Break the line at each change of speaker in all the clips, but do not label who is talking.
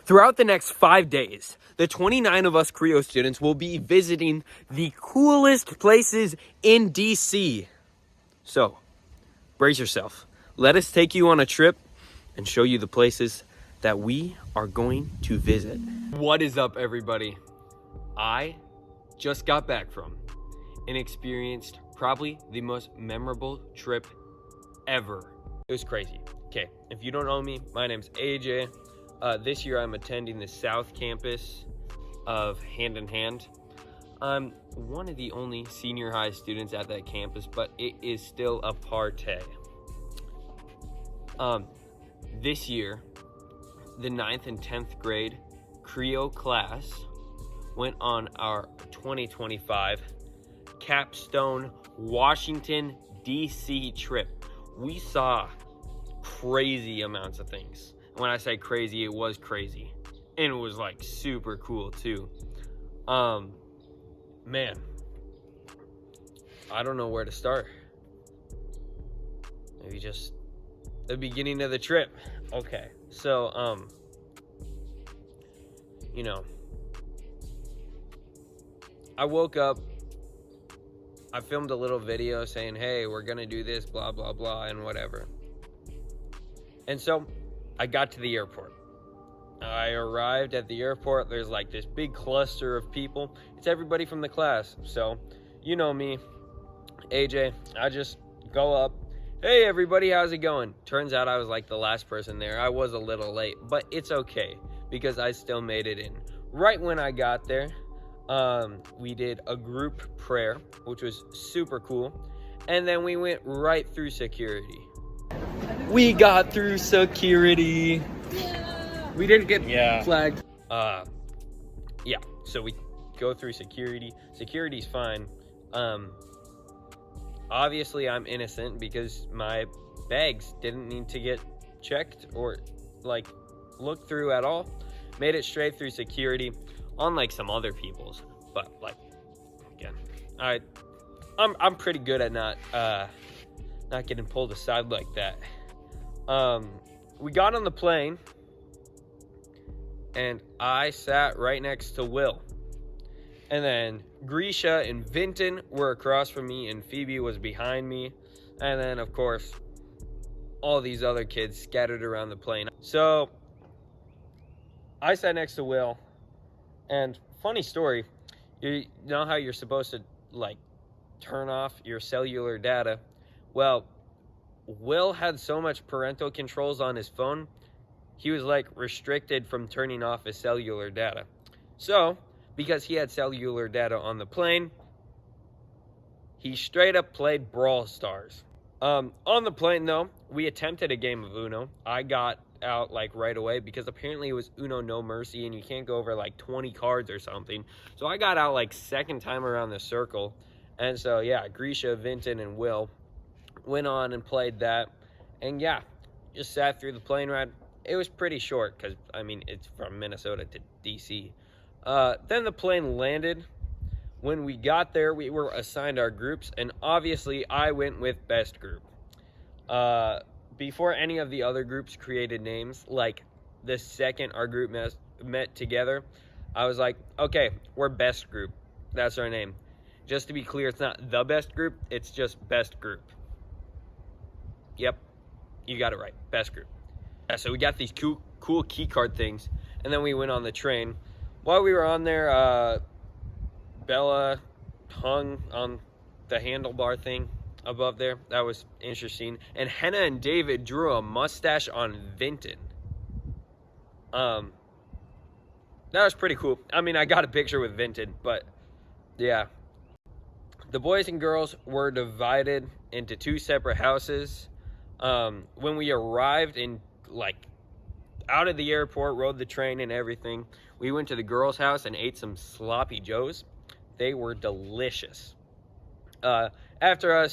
Throughout the next 5 days, the 29 of us Creō students will be visiting the coolest places in DC. So, brace yourself. Let us take you on a trip and show you the places that we are going to visit. What is up, everybody? I just got back from and experienced probably the most memorable trip ever. It was crazy. Okay, if you don't know me, my name's AJ. This year I'm attending the South Campus of Hand in Hand. I'm one of the only senior high students at that campus, but it is still a party. This year, the 9th and 10th grade Creō class went on our 2025 Capstone Washington DC trip. We saw crazy amounts of things. When I say crazy, it was crazy. And it was like super cool too. Man, I don't know where to start. Maybe just the beginning of the trip. Okay, so, you know, I woke up, I filmed a little video saying, hey, we're gonna do this, blah, blah, blah, and whatever. And so I got to the airport. I arrived at the airport. There's like this big cluster of people. It's everybody from the class. So, you know me, AJ, I just go up. Hey, everybody, how's it going? Turns out I was like the last person there. I was a little late, but it's okay because I still made it in. Right when I got there, we did a group prayer, which was super cool. And then we went right through security. We got through security.
Yeah.
We didn't get flagged. Yeah, so we go through security. Security's fine. Obviously I'm innocent because my bags didn't need to get checked or like looked through at all. Made it straight through security, unlike some other people's. But like, again, I'm pretty good at not getting pulled aside like that. We got on the plane and I sat right next to Will. And then Grisha and Vinton were across from me and Phoebe was behind me. And then of course, all these other kids scattered around the plane. So I sat next to Will, and funny story, you know how you're supposed to like turn off your cellular data? Well, Will had so much parental controls on his phone, he was like restricted from turning off his cellular data. So, because he had cellular data on the plane, he straight up played Brawl Stars. On the plane though, we attempted a game of Uno. I got out like right away because apparently it was Uno No Mercy and you can't go over like 20 cards or something. So I got out like second time around the circle. And so yeah, Grisha, Vinton, and Will went on and played that. And yeah, just sat through the plane ride. It was pretty short because, I mean, it's from Minnesota to DC. Then the plane landed. When we got there, we were assigned our groups. And obviously, I went with best group. Before any of the other groups created names, like the second our group met together, I was like, okay, we're best group. That's our name. Just to be clear, it's not the best group. It's just best group. Yep, you got it right. Best group. Yeah, so we got these cool key card things, and then we went on the train. While we were on there, Bella hung on the handlebar thing above there. That was interesting. And Henna and David drew a mustache on Vinton. That was pretty cool. I mean, I got a picture with Vinton, but yeah. The boys and girls were divided into two separate houses. When we arrived in like out of the airport, rode the train and everything, we went to the girls' house and ate some sloppy joes. They were delicious. After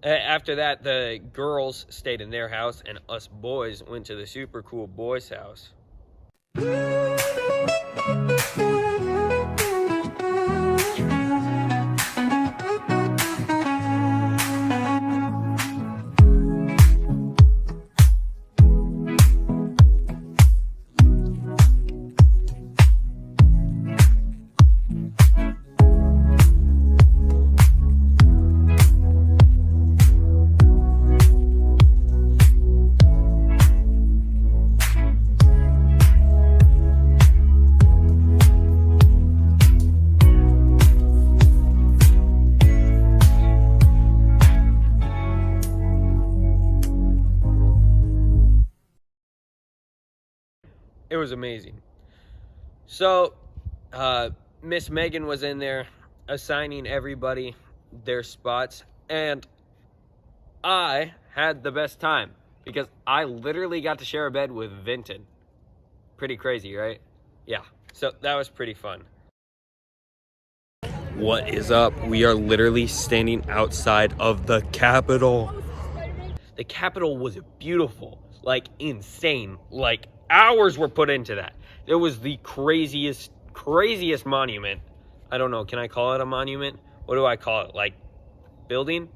that, the girls stayed in their house and us boys went to the super cool boys' house. was amazing. So, Miss Megan was in there assigning everybody their spots, and I had the best time because I literally got to share a bed with Vinton. Pretty crazy, right? Yeah, so that was pretty fun. What is up? We are literally standing outside of the Capitol. The Capitol was beautiful, like insane. Like hours were put into that. It was the craziest monument. I don't know, can I call it a monument? What do I call it? Like building?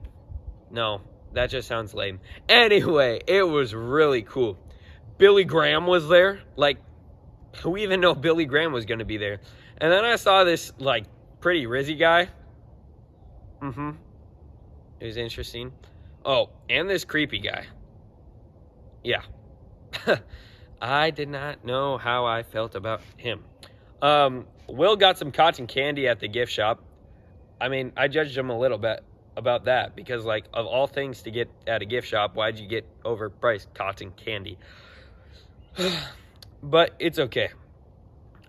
No, that just sounds lame. Anyway, it was really cool. Billy Graham was there. Like, who even know Billy Graham was gonna be there? And then I saw this like pretty rizzy guy. It was interesting. Oh, and this creepy guy. Yeah. I did not know how I felt about him. Will got some cotton candy at the gift shop. I mean, I judged him a little bit about that because, like, of all things to get at a gift shop, why'd you get overpriced cotton candy? But it's okay.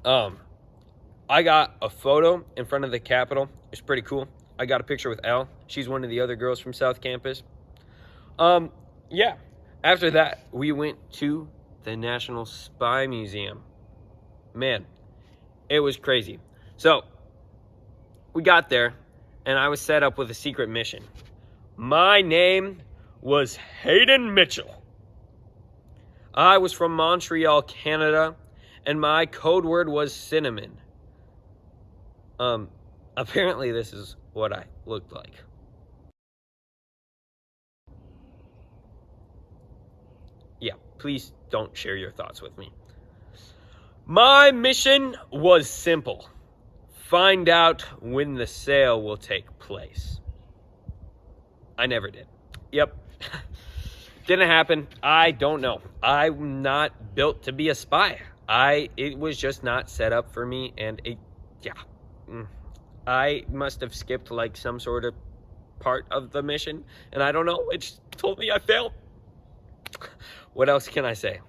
I got a photo in front of the Capitol. It's pretty cool. I got a picture with Elle. She's one of the other girls from South Campus. Yeah. After that, we went to the National Spy Museum. Man, it was crazy. So, we got there, and I was set up with a secret mission. My name was Hayden Mitchell. I was from Montreal, Canada, and my code word was cinnamon. Apparently this is what I looked like. Yeah, please don't share your thoughts with me. My mission was simple. Find out when the sale will take place. I never did. Yep. Didn't happen. I don't know. I'm not built to be a spy. It was just not set up for me, and I must have skipped like some sort of part of the mission, and I don't know. It just told me I failed. What else can I say?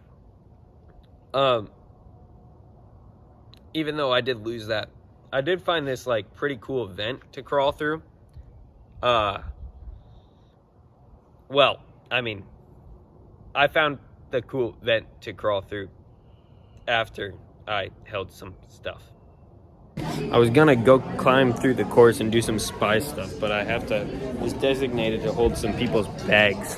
Even though I did lose that, I did find this like pretty cool vent to crawl through. Well, I mean, I found the cool vent to crawl through after I held some stuff. I was gonna go climb through the course and do some spy stuff, but I have to, it's designated to hold some people's bags.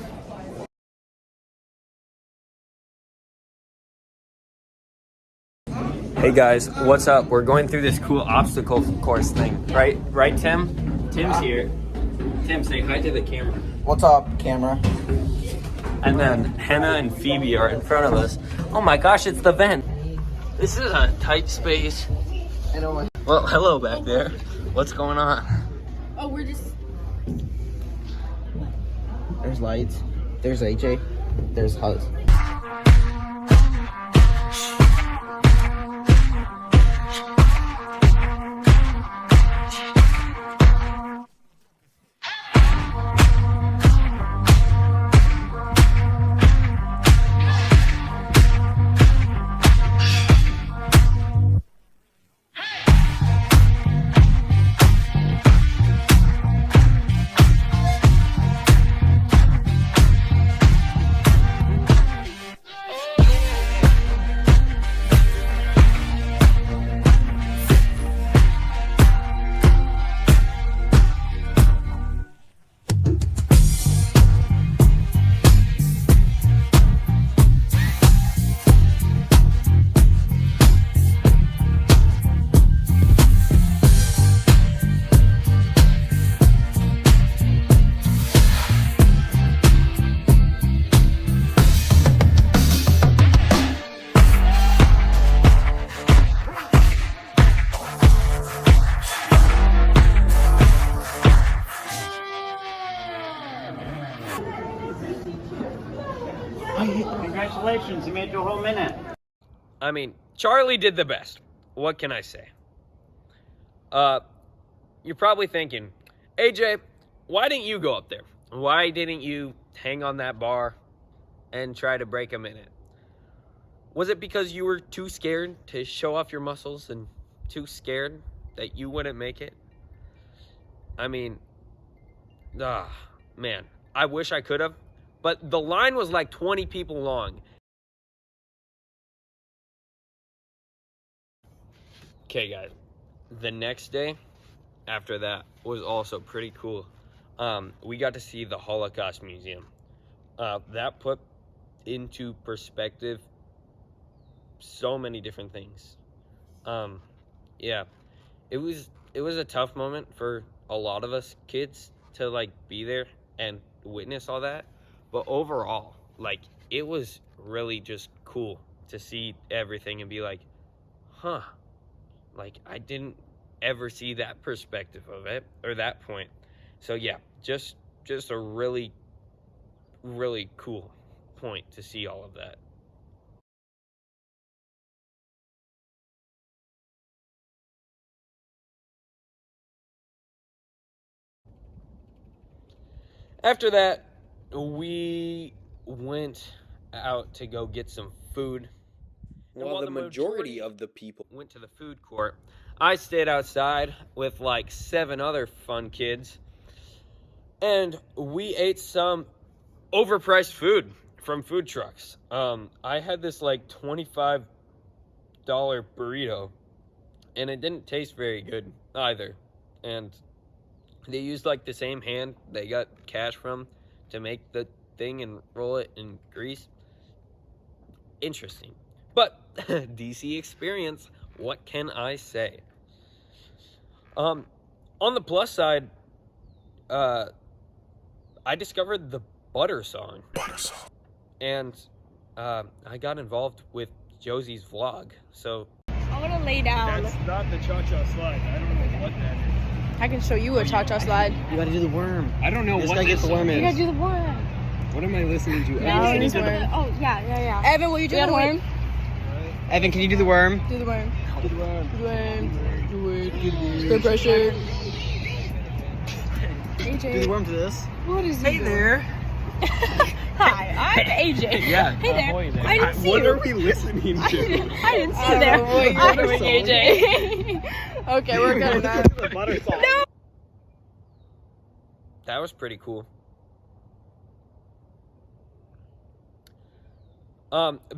Hey guys, what's up? We're going through this cool obstacle course thing, right? Right, Tim? Tim's here. Tim, say hi to the camera.
What's up, camera?
And then Hannah and Phoebe are in front of us. Oh my gosh, it's the vent. This is a tight space. Well, hello back there. What's going on?
Oh, we're just...
There's lights. There's AJ. There's Huz.
Congratulations, you made your whole minute.
I mean, Charlie did the best. What can I say? You're probably thinking, AJ, why didn't you go up there? Why didn't you hang on that bar and try to break a minute? Was it because you were too scared to show off your muscles and too scared that you wouldn't make it? I mean, man, I wish I could have, but the line was like 20 people long. Okay, guys, the next day after that was also pretty cool. We got to see the Holocaust Museum. That put into perspective so many different things. Yeah, it was a tough moment for a lot of us kids to like be there and witness all that, but overall, like, it was really just cool to see everything and be like, huh, like, I didn't ever see that perspective of it or that point. So yeah, just a really cool point to see all of that. After that, we went out to go get some food.
While the majority of the people
went to the food court, I stayed outside with like 7 other fun kids, and we ate some overpriced food from food trucks. I had this like $25 burrito, and it didn't taste very good either. And they used like the same hand they got cash from to make the thing and roll it in grease. Interesting. But DC experience, what can I say? On the plus side, I discovered the Butter song. And I got involved with Josie's vlog. So
I want to lay down.
That's not the cha-cha slide. I don't know what that is.
I can show you a cha-cha slide.
You gotta do the worm.
I don't know
This
what
guy gets the worm
You
in.
gotta do the worm.
What am I listening to?
Yeah,
I'm
it's
listening to
worm. Oh, yeah. Evan, will you do the worm?
Evan, can you do the worm?
Do the worm.
the worm.
Do the worm. Do it. Good pressure. AJ.
Do the worm to this.
What is he doing? Hi, I'm AJ.
Yeah.
Hey there.
Ahoy there.
I didn't see
What
you.
are we listening to?
I didn't see you there.
boy, you're
I'm
butter
with
song.
AJ. Okay, we're good now.
The butter song.
No.
that was pretty cool.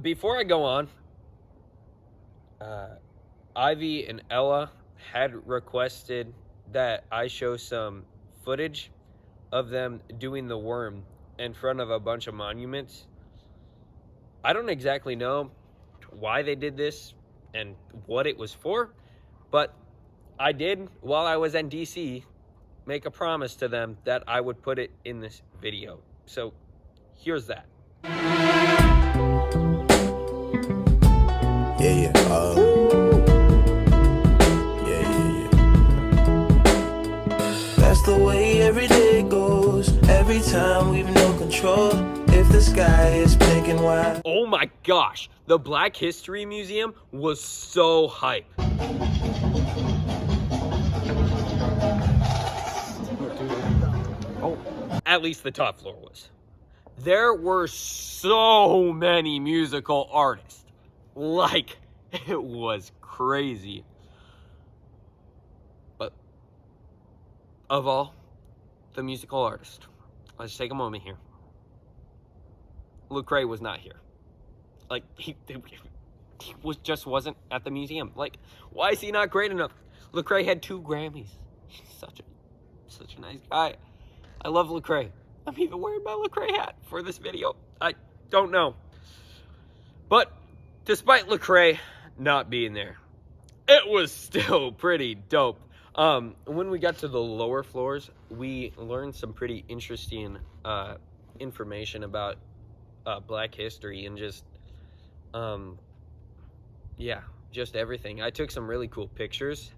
Before I go on, Ivy and Ella had requested that I show some footage of them doing the worm in front of a bunch of monuments. I don't exactly know why they did this and what it was for, but I did, while I was in DC, make a promise to them that I would put it in this video. So here's that.
Yeah. That's the way every day goes. Every time we've no control. If the sky is pink and white.
Oh my gosh, the Black History Museum was so hype. At least the top floor was. There were so many musical artists. Like, it was crazy. But of all the musical artists, let's take a moment here. Lecrae was not here. Like, he wasn't at the museum. Like, why is he not great enough? Lecrae had 2 Grammys. He's such a nice guy. I love Lecrae. I'm even wearing my Lecrae hat for this video. I don't know. But despite Lecrae not being there, it was still pretty dope. When we got to the lower floors, we learned some pretty interesting information about Black history and just just everything. I took some really cool pictures.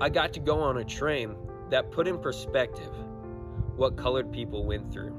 I got to go on a train that put in perspective what colored people went through.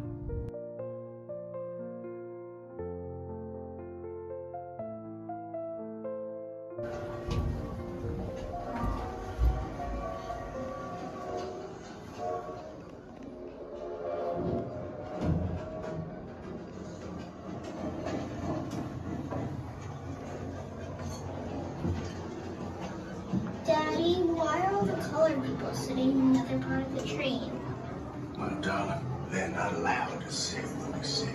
Daddy, why are all the colored people sitting in the other part of the train?
My darling, they're not allowed to sit when we sit.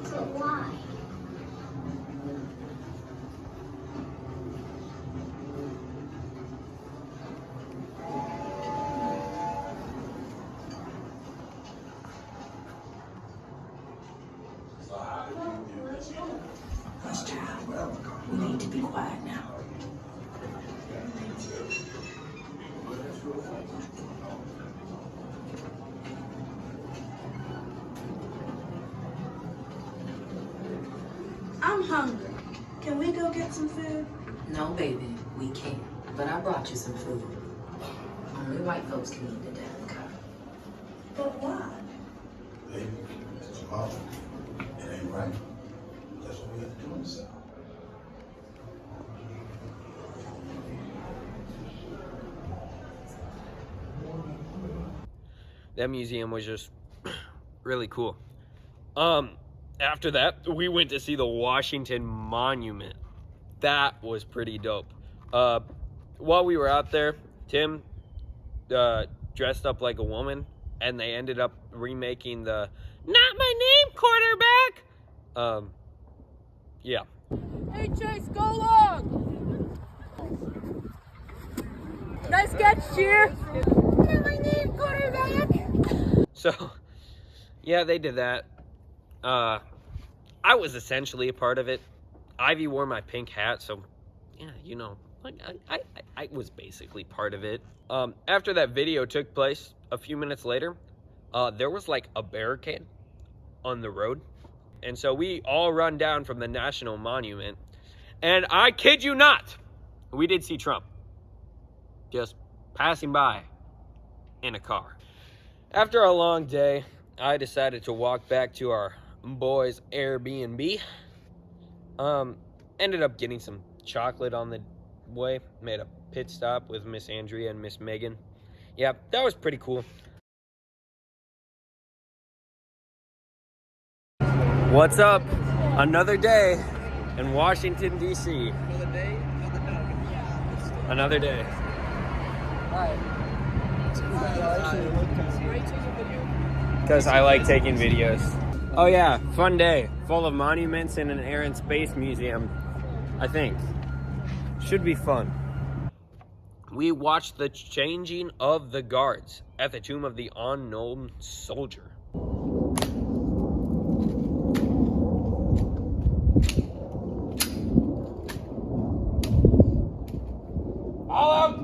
But why?
That's time. We need to be quiet now.
I'm hungry. Can we go get some food?
No, baby, we can't. But I brought you some food. Only white folks can eat the damn car.
But why?
Baby, it's a problem. It ain't right. That's what we have to do in the South.
That museum was just really cool. After that, we went to see the Washington Monument. That was pretty dope. While we were out there, Tim dressed up like a woman, and they ended up remaking the "Not My Name" quarterback. Yeah.
Hey Chase, go long! Nice catch, cheer! Not my name, quarterback!
So, yeah, they did that. I was essentially a part of it. Ivy wore my pink hat, so yeah, you know, like I was basically part of it. After that video took place, a few minutes later, there was like a barricade on the road, and so we all run down from the National Monument, and I kid you not, we did see Trump just passing by in a car. After a long day, I decided to walk back to our boys' Airbnb. Ended up getting some chocolate on the way. Made a pit stop with Miss Andrea and Miss Megan. Yeah, that was pretty cool. What's up? Another day in Washington, DC. Another day. Because I like taking videos. Oh yeah, fun day. Full of monuments and an Air and Space Museum, I think. Should be fun. We watched the changing of the guards at the Tomb of the Unknown Soldier. All out!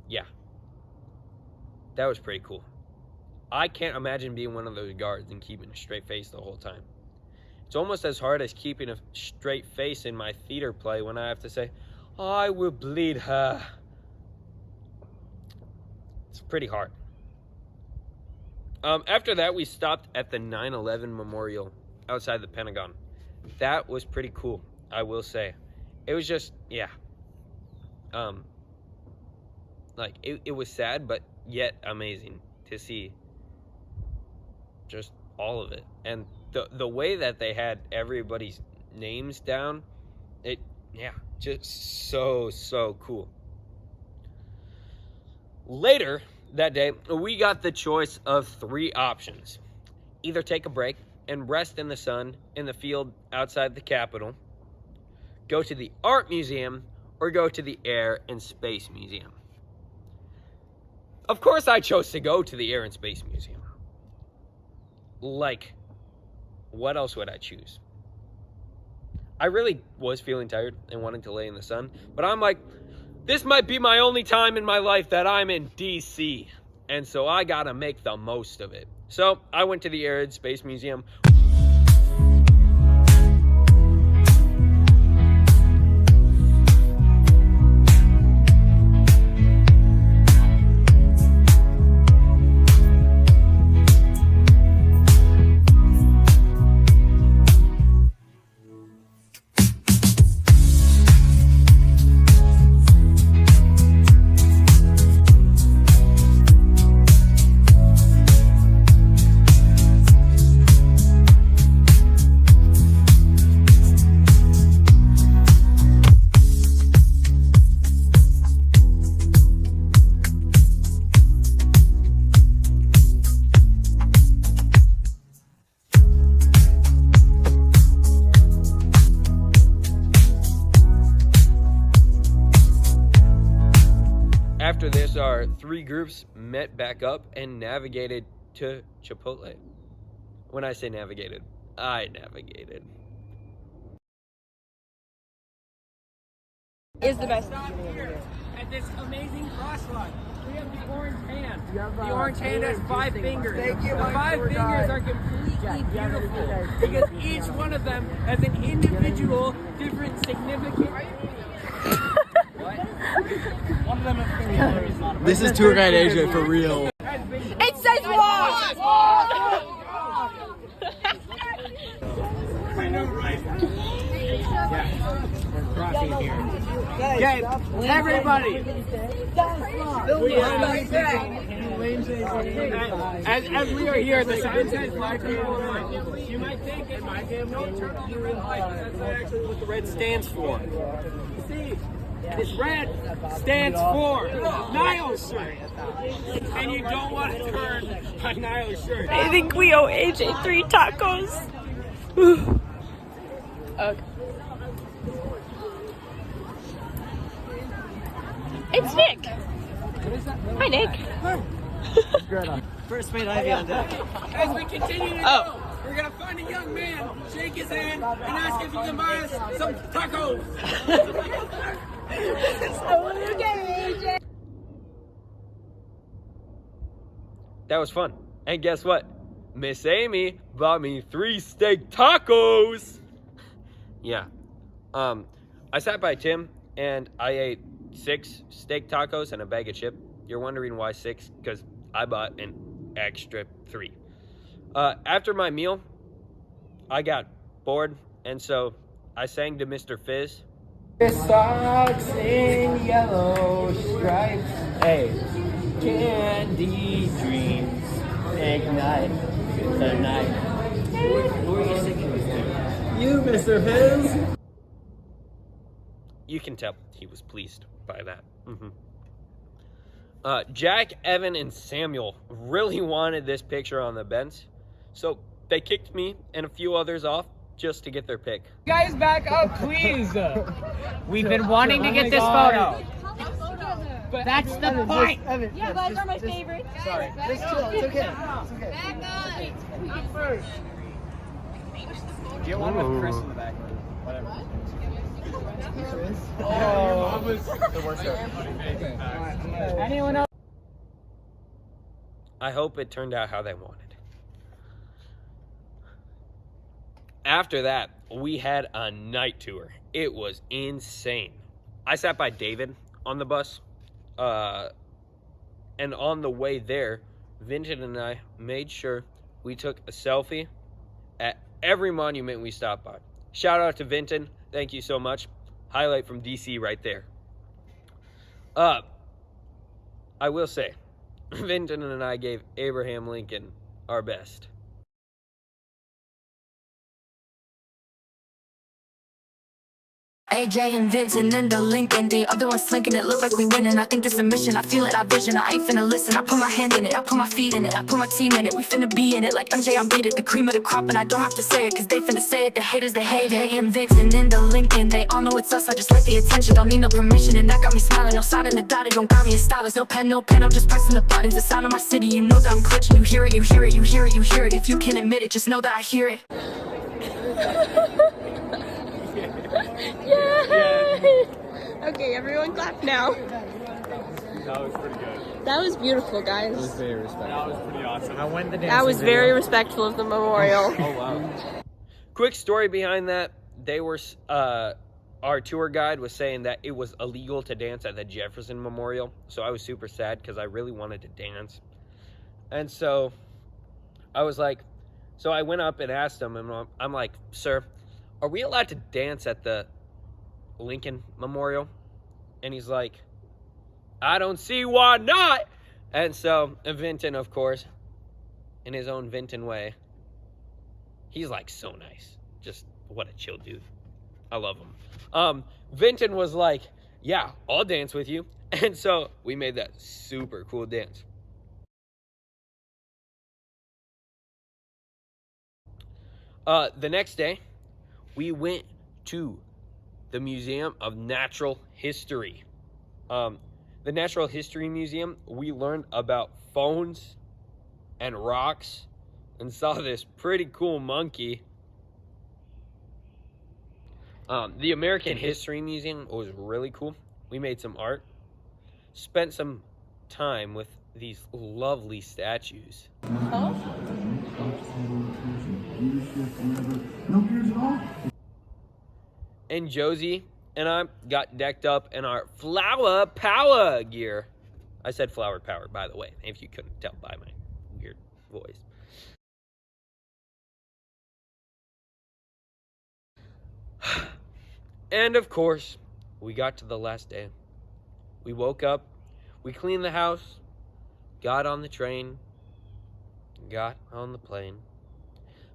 Yeah, that was pretty cool. I can't imagine being one of those guards and keeping a straight face the whole time. It's almost as hard as keeping a straight face in my theater play when I have to say, "I will bleed her." It's pretty hard. After that, we stopped at the 9/11 Memorial outside the Pentagon. That was pretty cool, I will say. It was just, yeah. Like, it was sad, but yet amazing to see just all of it. And the way that they had everybody's names down, just so cool. Later that day, we got the choice of 3 options. Either take a break and rest in the sun in the field outside the Capitol, go to the Art Museum, or go to the Air and Space Museum. Of course, I chose to go to the Air and Space Museum. Like, what else would I choose? I really was feeling tired and wanting to lay in the sun, but I'm like, this might be my only time in my life that I'm in DC, and so I gotta make the most of it. So I went to the Air and Space Museum. course, our three groups met back up and navigated to Chipotle. When I say navigated, I navigated.
Is the best.
At this amazing crosswalk, we have the orange hand. The orange hand has 5 fingers. The 5 fingers are completely beautiful because each one of them has an individual, different, significant. One of them is
This is tour guide AJ for real.
It says walk!
I know, right? Yeah. We're crossing here. Okay, everybody. As we are here, the sign says black people line. You might think it might be no turn on the red light, but that's not actually what the red stands for. See, this red stands for Niall's shirt. And you don't want to turn on Niall's shirt.
I think we owe AJ 3 tacos. Okay. It's Nick. Hi, Nick.
First mate Ivy on deck.
As we continue to go, we're going to find a young man, shake his hand, and ask if he can buy us some tacos.
That was fun. And guess what? Miss Amy bought me 3 steak tacos. Yeah. I sat by Tim and I ate 6 steak tacos and a bag of chip. You're wondering why 6? Because I bought an extra 3. After my meal, I got bored, and so I sang to Mr. Fizz.
Socks in yellow stripes, hey, candy dreams ignite the night. Who are you singing this to? You, Mr. Fizz.
You can tell he was pleased by that. Jack, Evan, and Samuel really wanted this picture on the bench, so they kicked me and a few others off just to get their pic.
Guys, back up, please. We've been wanting to get this photo. But that's the point.
Yeah, guys are my favorite.
Sorry. Just chill. It's okay. It's okay.
I'm first. Get one with Chris in the back. Whatever. Oh, the worst. Anyone else?
I hope it turned out how they wanted. After that, we had a night tour. It was insane. I sat by David on the bus, and on the way there, Vincent and I made sure we took a selfie at every monument we stopped by. Shout out to Vinton. Thank you so much. Highlight from DC right there. I will say, Vinton and I gave Abraham Lincoln our best.
AJ and Vincent and the Lincoln, the other one's slinking it, look like we winning. I think this a mission, I feel it, I vision, I ain't finna listen. I put my hand in it, I put my feet in it, I put my team in it, we finna be in it. Like MJ, I'm beat it, the cream of the crop, and I don't have to say it, cause they finna say it, the haters, they hate it. AJ and Vincent and the Lincoln, they all know it's us, I just like the attention, don't need no permission, and that got me smiling. No side in the dotted, don't got me in stylus, no pen, I'm just pressing the buttons. The sound of my city, you know that I'm clutching. You hear it, you hear it, you hear it, you hear it. If you can admit it, just know that I hear it.
Okay, everyone clap now.
That was pretty good.
That was beautiful, guys.
It was very respectful. That was pretty awesome. I went the dancing
That was
video.
very respectful of the memorial.
Oh, wow. Quick story behind that. They were, our tour guide was saying that it was illegal to dance at the Jefferson Memorial. So I was super sad because I really wanted to dance. And so I was like, so I went up and asked him, and I'm like, sir, are we allowed to dance at the Lincoln Memorial? And he's like, I don't see why not. And so Vinton, of course, in his own Vinton way, he's like so nice. Just what a chill dude. I love him. Vinton was like, yeah, I'll dance with you. And so we made that super cool dance. The next day, we went to the Museum of Natural History. The Natural History Museum, we learned about phones and rocks and saw this pretty cool monkey. The American History Museum was really cool. We made some art, spent some time with these lovely statues. And Josie and I got decked up in our flower power gear. I said flower power, by the way, if you couldn't tell by my weird voice. And of course, we got to the last day. We woke up, we cleaned the house, got on the train, got on the plane.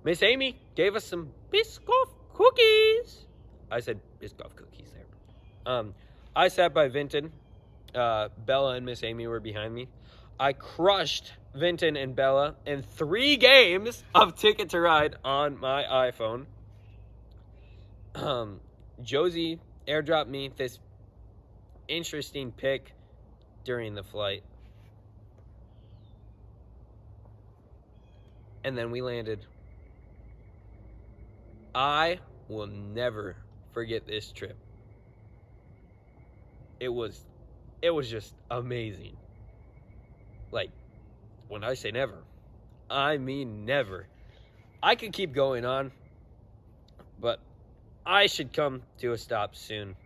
Miss Amy gave us some Biscoff cookies. I said Biscoff cookies there. I sat by Vinton. Bella and Miss Amy were behind me. I crushed Vinton and Bella in 3 games of Ticket to Ride on my iPhone. Josie airdropped me this interesting pic during the flight. And then we landed. I will never forget this trip. It was just amazing. Like, when I say never, I mean never. I could keep going on, but I should come to a stop soon.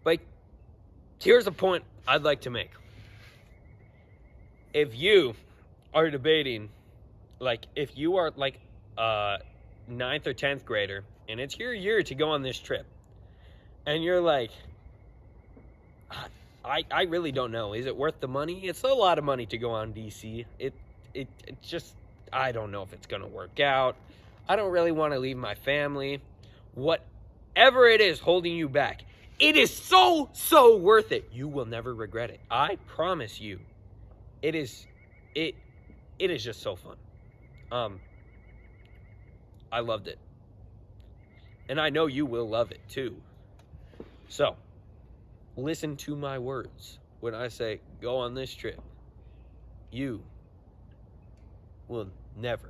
But here's a point I'd like to make. If you are debating, like, if you are like a 9th or 10th grader and it's your year to go on this trip, and you're like, I really don't know, is it worth the money? It's a lot of money to go on DC. It just, I don't know if it's gonna work out. I don't really want to leave my family. Whatever it is holding you back, it is so worth it. You will never regret it. I promise you. It is just so fun. I loved it. And I know you will love it too. So, listen to my words when I say go on this trip. You will never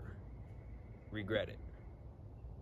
regret it.